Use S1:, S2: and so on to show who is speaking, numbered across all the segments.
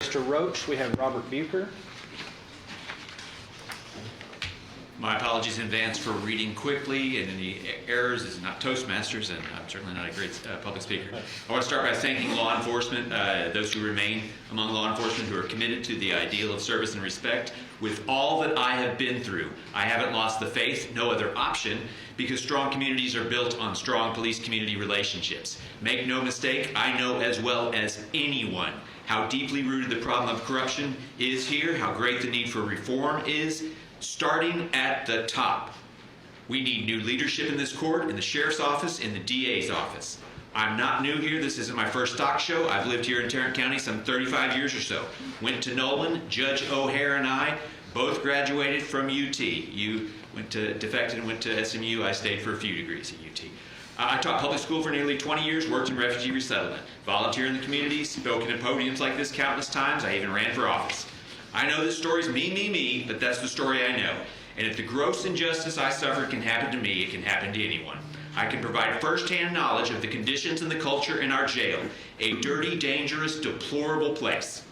S1: Mr. Roach, we have Robert Bucher.
S2: My apologies in advance for reading quickly and any errors. This is not Toastmasters, and I'm certainly not a great public speaker. I want to start by thanking law enforcement, those who remain among law enforcement who are committed to the ideal of service and respect. With all that I have been through, I haven't lost the faith, no other option, because strong communities are built on strong police-community relationships. Make no mistake, I know as well as anyone how deeply rooted the problem of corruption is here, how great the need for reform is. Starting at the top. We need new leadership in this court, in the sheriff's office, in the DA's office. I'm not new here. This isn't my first talk show. I've lived here in Tarrant County some 35 years or so. Went to Nolan. Judge O'Hare and I both graduated from UT. You defected and went to SMU. I stayed for a few degrees at UT. I taught public school for nearly 20 years, worked in refugee resettlement, volunteered in the community, spoken at podiums like this countless times. I even ran for office. I know this story's me, but that's the story I know. And if the gross injustice I suffered can happen to me, it can happen to anyone. I can provide first-hand knowledge of the conditions and the culture in our jail, a dirty, dangerous, deplorable place.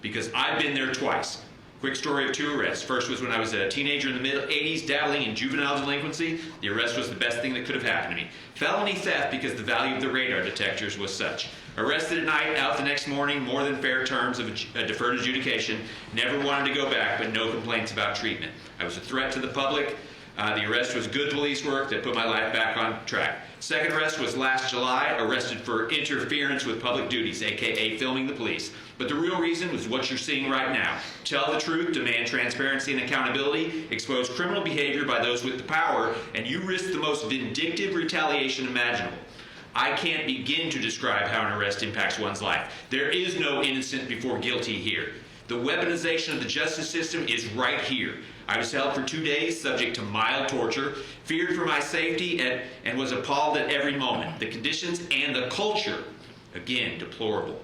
S2: Because I've been there twice. Quick story of 2 arrests. First was when I was a teenager in the mid-'80s, dabbling in juvenile delinquency. The arrest was the best thing that could have happened to me. Felony theft because the value of the radar detectors was such. Arrested at night, out the next morning, more than fair terms of a deferred adjudication. Never wanted to go back, but no complaints about treatment. I was a threat to the public. The arrest was good police work that put my life back on track. Second arrest was last July, arrested for interference with public duties, aka filming the police. But the real reason was what you're seeing right now. Tell the truth, demand transparency and accountability, expose criminal behavior by those with the power, and you risk the most vindictive retaliation imaginable. I can't begin to describe how an arrest impacts one's life. There is no innocent before guilty here. The weaponization of the justice system is right here. I was held for 2 days, subject to mild torture, feared for my safety, and was appalled at every moment. The conditions and the culture, again, deplorable.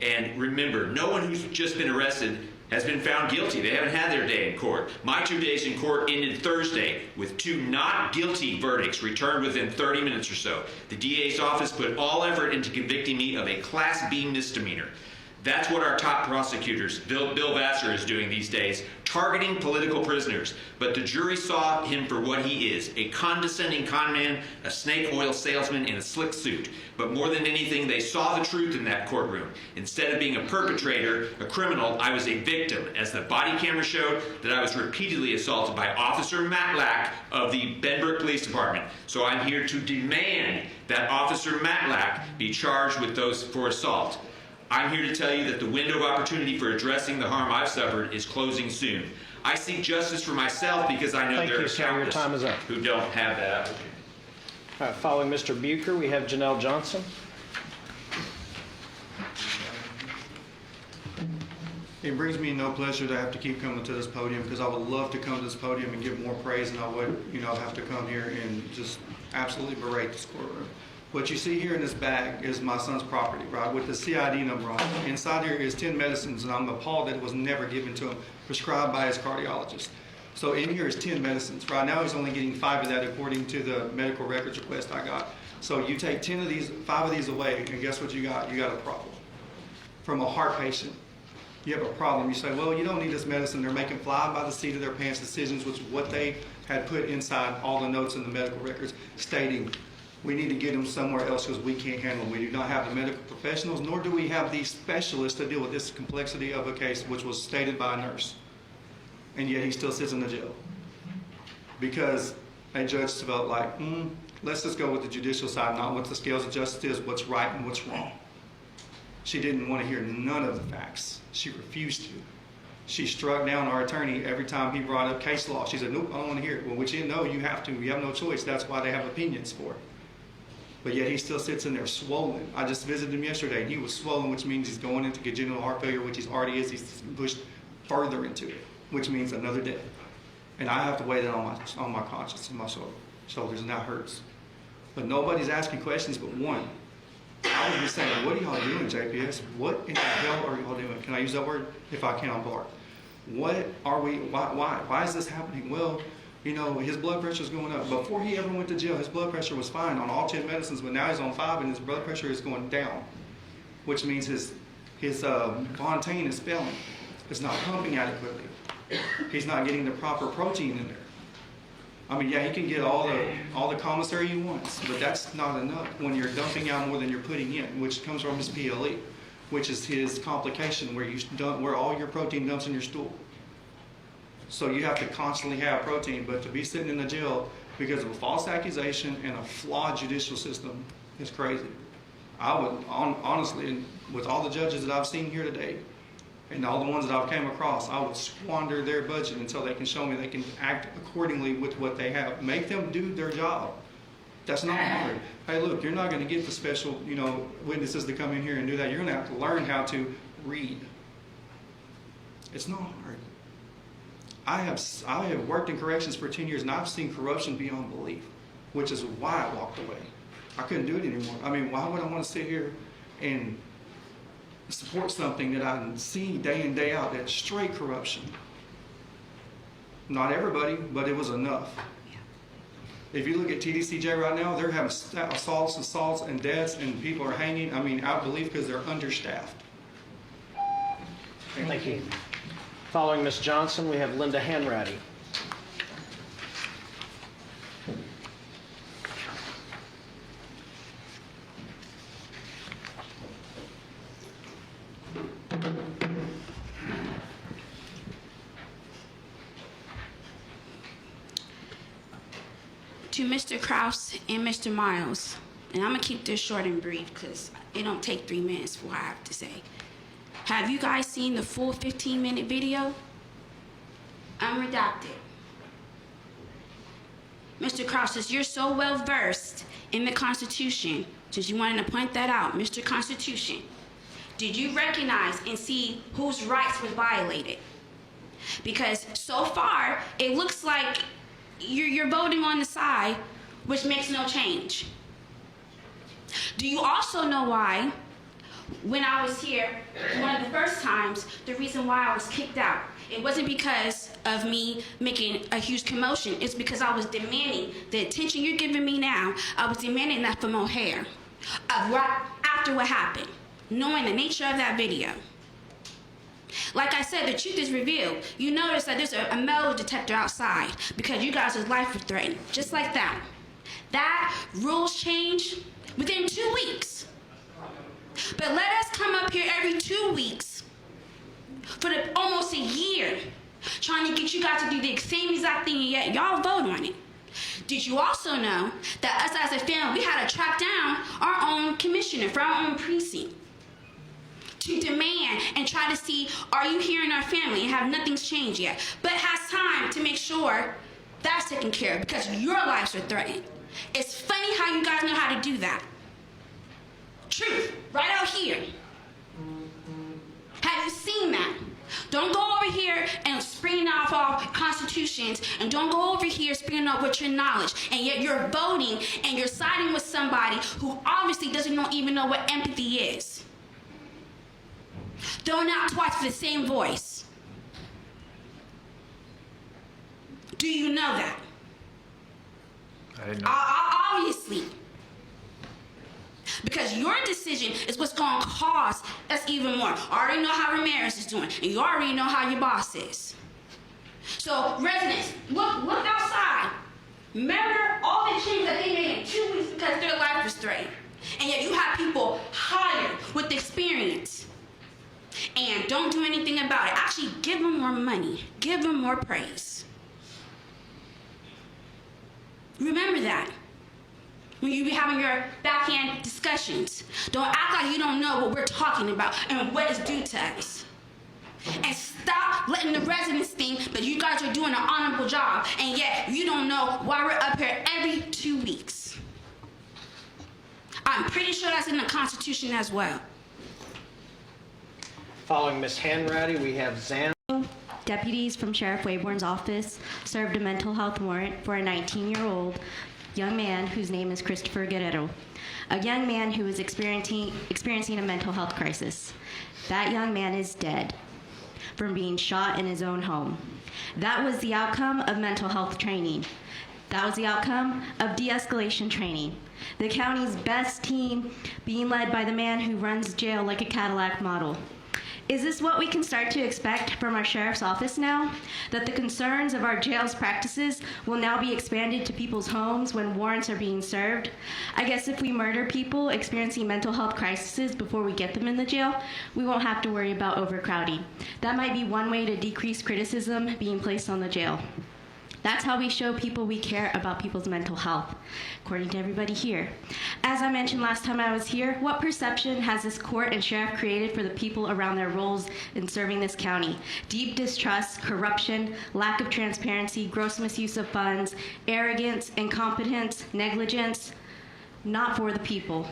S2: And remember, no one who's just been arrested has been found guilty. They haven't had their day in court. My 2 days in court ended Thursday with 2 not guilty verdicts returned within 30 minutes or so. The DA's office put all effort into convicting me of a Class B misdemeanor. That's what our top prosecutors, Bill Vassar, is doing these days, targeting political prisoners. But the jury saw him for what he is, a condescending con man, a snake oil salesman in a slick suit. But more than anything, they saw the truth in that courtroom. Instead of being a perpetrator, a criminal, I was a victim, as the body camera showed that I was repeatedly assaulted by Officer Matlack of the Benbrook Police Department. So I'm here to demand that Officer Matlack be charged with those for assault. I'm here to tell you that the window of opportunity for addressing the harm I've suffered is closing soon. I seek justice for myself because I know there are countless who don't have that opportunity.
S1: Following Mr. Bucher, we have Janelle Johnson.
S3: It brings me no pleasure to have to keep coming to this podium because I would love to come to this podium and give more praise, and I would, have to come here and just absolutely berate this courtroom. What you see here in this bag is my son's property, right, with the CID number on it. Inside here is 10 medicines, and I'm appalled that it was never given to him, prescribed by his cardiologist. So in here is 10 medicines. Right now he's only getting 5 of that according to the medical records request I got. So you take 10 of these, 5 of these away, and guess what you got? You got a problem. From a heart patient, you have a problem. You say, well, you don't need this medicine. They're making fly by the seat of their pants decisions, which is what they had put inside all the notes in the medical records, stating we need to get them somewhere else because we can't handle them. We do not have the medical professionals, nor do we have the specialists to deal with this complexity of a case, which was stated by a nurse. And yet he still sits in the jail. Because a judge felt like, let's just go with the judicial side, not what the scales of justice is, what's right and what's wrong. She didn't want to hear none of the facts. She refused to. She struck down our attorney every time he brought up case law. She said, nope, I don't want to hear it. Well, which you know you have to. You have no choice. That's why they have opinions for it. But yet he still sits in there swollen. I just visited him yesterday, and he was swollen, which means he's going into congenital heart failure, which he already is. He's pushed further into it, which means another death. And I have to weigh that on my conscience and my shoulders, and that hurts. But nobody's asking questions but one. I was just saying, what are y'all doing, JPS? What in the hell are y'all doing? Can I use that word? If I can, on bar. What are we, why? Why is this happening? Well, his blood pressure is going up. Before he ever went to jail, his blood pressure was fine on all 10 medicines, but now he's on 5 and his blood pressure is going down, which means his His Fontaine is failing. It's not pumping adequately. He's not getting the proper protein in there. I mean, yeah, he can get all the commissary he wants, but that's not enough when you're dumping out more than you're putting in, which comes from his PLE, which is his complication where all your protein dumps in your stool. So you have to constantly have protein, but to be sitting in the jail because of a false accusation and a flawed judicial system is crazy. I would, honestly, with all the judges that I've seen here today, and all the ones that I've came across, I would squander their budget until they can show me they can act accordingly with what they have. Make them do their job. That's not hard. Hey, look, you're not going to get the special, witnesses to come in here and do that. You're going to have to learn how to read. It's not hard. I have worked in corrections for 10 years, and I've seen corruption beyond belief, which is why I walked away. I couldn't do it anymore. I mean, why would I want to sit here and support something that I see day in, day out that's straight corruption? Not everybody, but it was enough. If you look at TDCJ right now, they're having assaults and deaths, and people are hanging, out of belief because they're understaffed.
S1: Thank you. Following Ms. Johnson, we have Linda Hanratty.
S4: To Mr. Krause and Mr. Miles, and I'm gonna keep this short and brief because it don't take 3 minutes for what I have to say. Have you guys seen the full 15-minute video? Unredacted. Mr. Krause, since you're so well versed in the Constitution, since you wanted to point that out, Mr. Constitution, did you recognize and see whose rights was violated? Because so far, it looks like you're voting on the side which makes no change. Do you also know why, when I was here, one of the first times, the reason why I was kicked out, it wasn't because of me making a huge commotion. It's because I was demanding the attention you're giving me now. I was demanding that from O'Hare after what happened, knowing the nature of that video. Like I said, the truth is revealed. You notice that there's a metal detector outside because you guys' life was threatened. Just like that. That rules change within 2 weeks. But let us come up here every 2 weeks for almost a year trying to get you guys to do the same exact thing, and yet y'all vote on it. Did you also know that us as a family, we had to track down our own commissioner for our own precinct to demand and try to see, are you here in our family, and have nothing's changed yet, but has time to make sure that's taken care of because your lives are threatened. It's funny how you guys know how to do that. Truth, right out here. Have you seen that? Don't go over here and springing off all constitutions, and don't go over here springing off with your knowledge, and yet you're voting and you're siding with somebody who obviously doesn't even know what empathy is. Don't out twice with the same voice. Do you know that?
S5: I didn't know.
S4: Obviously. Because your decision is what's going to cost us even more. I already know how Ramirez is doing, and you already know how your boss is. So, residents, look outside. Remember all the changes that they made in 2 weeks because their life was threatened. And yet you have people hired with experience. And don't do anything about it. Actually, give them more money. Give them more praise. Remember that when you be having your backhand discussions. Don't act like you don't know what we're talking about and what is due to us. And stop letting the residents think that you guys are doing an honorable job, and yet you don't know why we're up here every 2 weeks. I'm pretty sure that's in the Constitution as well.
S1: Following Ms. Hanratty, we have Zan.
S6: Deputies from Sheriff Wayborn's office served a mental health warrant for a 19-year-old young man whose name is Christopher Guerrero, a young man who is experiencing a mental health crisis. That young man is dead from being shot in his own home. That was the outcome of mental health training. That was the outcome of de-escalation training. The county's best team being led by the man who runs jail like a Cadillac model. Is this what we can start to expect from our sheriff's office now? That the concerns of our jail's practices will now be expanded to people's homes when warrants are being served? I guess if we murder people experiencing mental health crises before we get them in the jail, we won't have to worry about overcrowding. That might be one way to decrease criticism being placed on the jail. That's how we show people we care about people's mental health, according to everybody here. As I mentioned last time I was here, what perception has this court and sheriff created for the people around their roles in serving this county? Deep distrust, corruption, lack of transparency, gross misuse of funds, arrogance, incompetence, negligence, not for the people.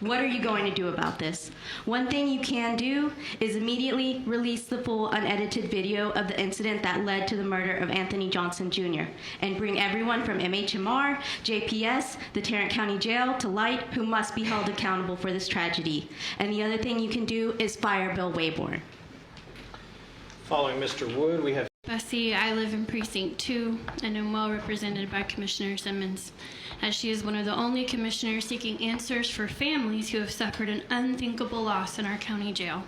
S6: What are you going to do about this? One thing you can do is immediately release the full unedited video of the incident that led to the murder of Anthony Johnson Jr. and bring everyone from MHMR, JPS, the Tarrant County Jail to light who must be held accountable for this tragedy. And the other thing you can do is fire Bill Wayborn.
S1: Following Mr. Wood, we have
S7: Bessie, I live in Precinct 2 and am well represented by Commissioner Simmons, as she is one of the only commissioners seeking answers for families who have suffered an unthinkable loss in our county jail.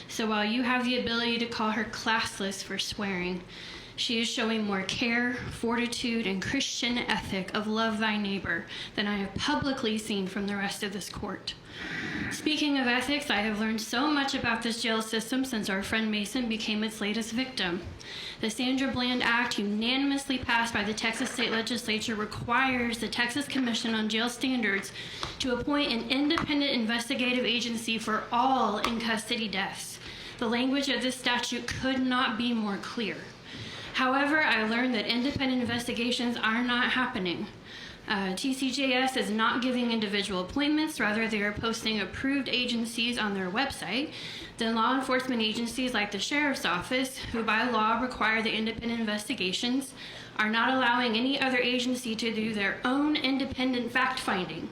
S7: So while you have the ability to call her classless for swearing, she is showing more care, fortitude, and Christian ethic of love thy neighbor than I have publicly seen from the rest of this court. Speaking of ethics, I have learned so much about this jail system since our friend Mason became its latest victim. The Sandra Bland Act, unanimously passed by the Texas State Legislature, requires the Texas Commission on Jail Standards to appoint an independent investigative agency for all in-custody deaths. The language of this statute could not be more clear. However, I learned that independent investigations are not happening. TCJS is not giving individual appointments, rather they are posting approved agencies on their website. Then law enforcement agencies like the Sheriff's Office, who by law require the independent investigations, are not allowing any other agency to do their own independent fact-finding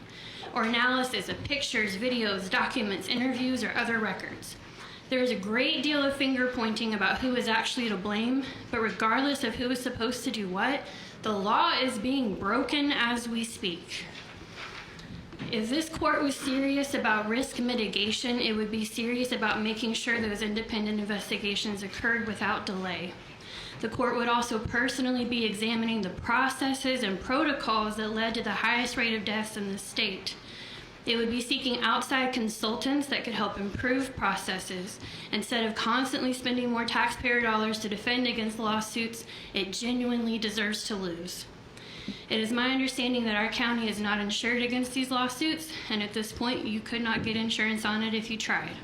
S7: or analysis of pictures, videos, documents, interviews, or other records. There is a great deal of finger-pointing about who is actually to blame, but regardless of who is supposed to do what, the law is being broken as we speak. If this court was serious about risk mitigation, it would be serious about making sure those independent investigations occurred without delay. The court would also personally be examining the processes and protocols that led to the highest rate of deaths in the state. It would be seeking outside consultants that could help improve processes instead of constantly spending more taxpayer dollars to defend against lawsuits it genuinely deserves to lose. It is my understanding that our county is not insured against these lawsuits, and at this point you could not get insurance on it if you tried.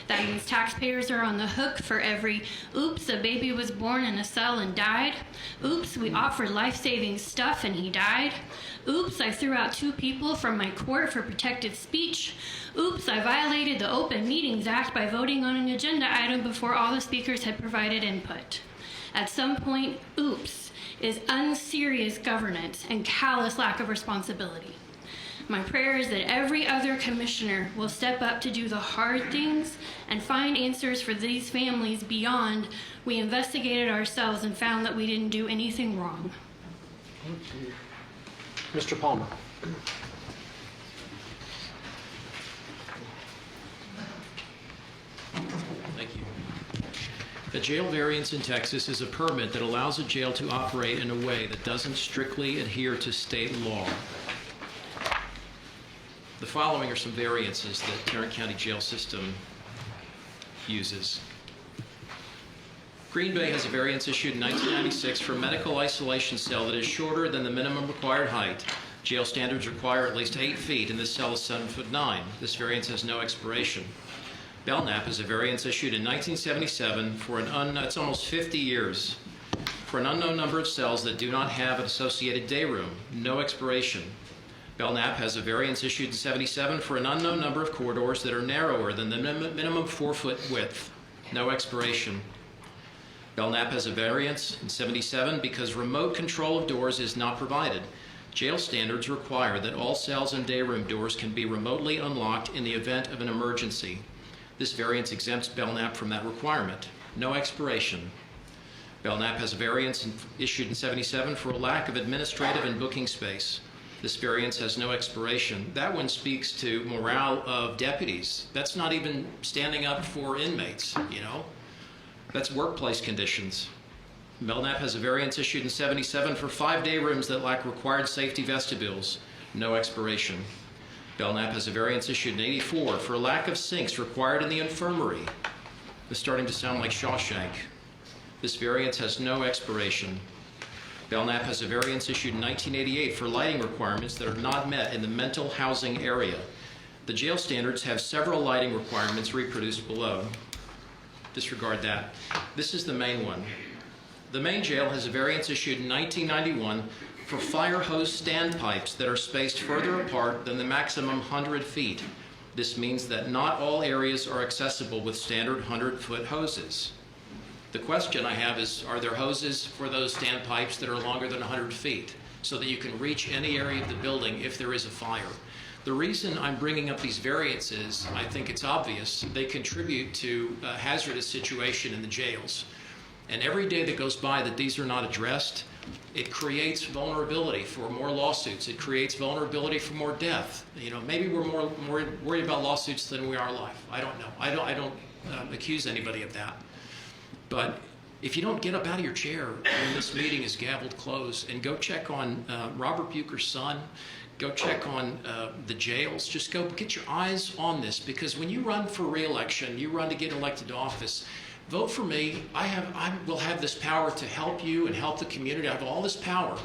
S7: That means taxpayers are on the hook for every, oops, a baby was born in a cell and died. Oops, we offered life-saving stuff and he died. Oops, I threw out 2 people from my court for protected speech. Oops, I violated the Open Meetings Act by voting on an agenda item before all the speakers had provided input. At some point, oops is unserious governance and callous lack of responsibility. My prayer is that every other commissioner will step up to do the hard things and find answers for these families beyond we investigated ourselves and found that we didn't do anything wrong.
S1: Mr. Palmer.
S8: Thank you. A jail variance in Texas is a permit that allows a jail to operate in a way that doesn't strictly adhere to state law. The following are some variances that Tarrant County Jail System uses. Green Bay has a variance issued in 1996 for a medical isolation cell that is shorter than the minimum required height. Jail standards require at least 8 feet, and this cell is 7'9". This variance has no expiration. Belknap is a variance issued in 1977 for it's almost 50 years, for an unknown number of cells that do not have an associated day room, no expiration. Belknap has a variance issued in 77 for an unknown number of corridors that are narrower than the minimum 4-foot width, no expiration. Belknap has a variance in 77 because remote control of doors is not provided. Jail standards require that all cells and day room doors can be remotely unlocked in the event of an emergency. This variance exempts Belknap from that requirement. No expiration. Belknap has a variance issued in 77 for a lack of administrative and booking space. This variance has no expiration. That one speaks to morale of deputies. That's not even standing up for inmates, you know? That's workplace conditions. Belknap has a variance issued in 77 for 5-day rooms that lack required safety vestibules. No expiration. Belknap has a variance issued in 84 for a lack of sinks required in the infirmary. It's starting to sound like Shawshank. This variance has no expiration. Belknap has a variance issued in 1988 for lighting requirements that are not met in the mental housing area. The jail standards have several lighting requirements reproduced below. Disregard that. This is the main one. The main jail has a variance issued in 1991 for fire hose standpipes that are spaced further apart than the maximum 100 feet. This means that not all areas are accessible with standard 100-foot hoses. The question I have is, are there hoses for those standpipes that are longer than 100 feet so that you can reach any area of the building if there is a fire? The reason I'm bringing up these variances, I think it's obvious, they contribute to a hazardous situation in the jails. And every day that goes by that these are not addressed, it creates vulnerability for more lawsuits. It creates vulnerability for more death. You know, maybe we're more worried about lawsuits than we are life. I don't know. I don't accuse anybody of that. But if you don't get up out of your chair when this meeting is gavelled closed and go check on Robert Bucher's son, go check on the jails, just go get your eyes on this, because when you run for re-election, you run to get elected to office, vote for me. I will have this power to help you and help the community. I have all this power.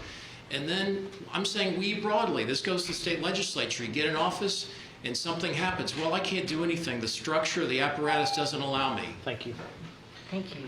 S8: And then I'm saying we broadly, this goes to the state legislature. You get in office and something happens. Well, I can't do anything. The structure, the apparatus doesn't allow me.
S1: Thank you.
S6: Thank you.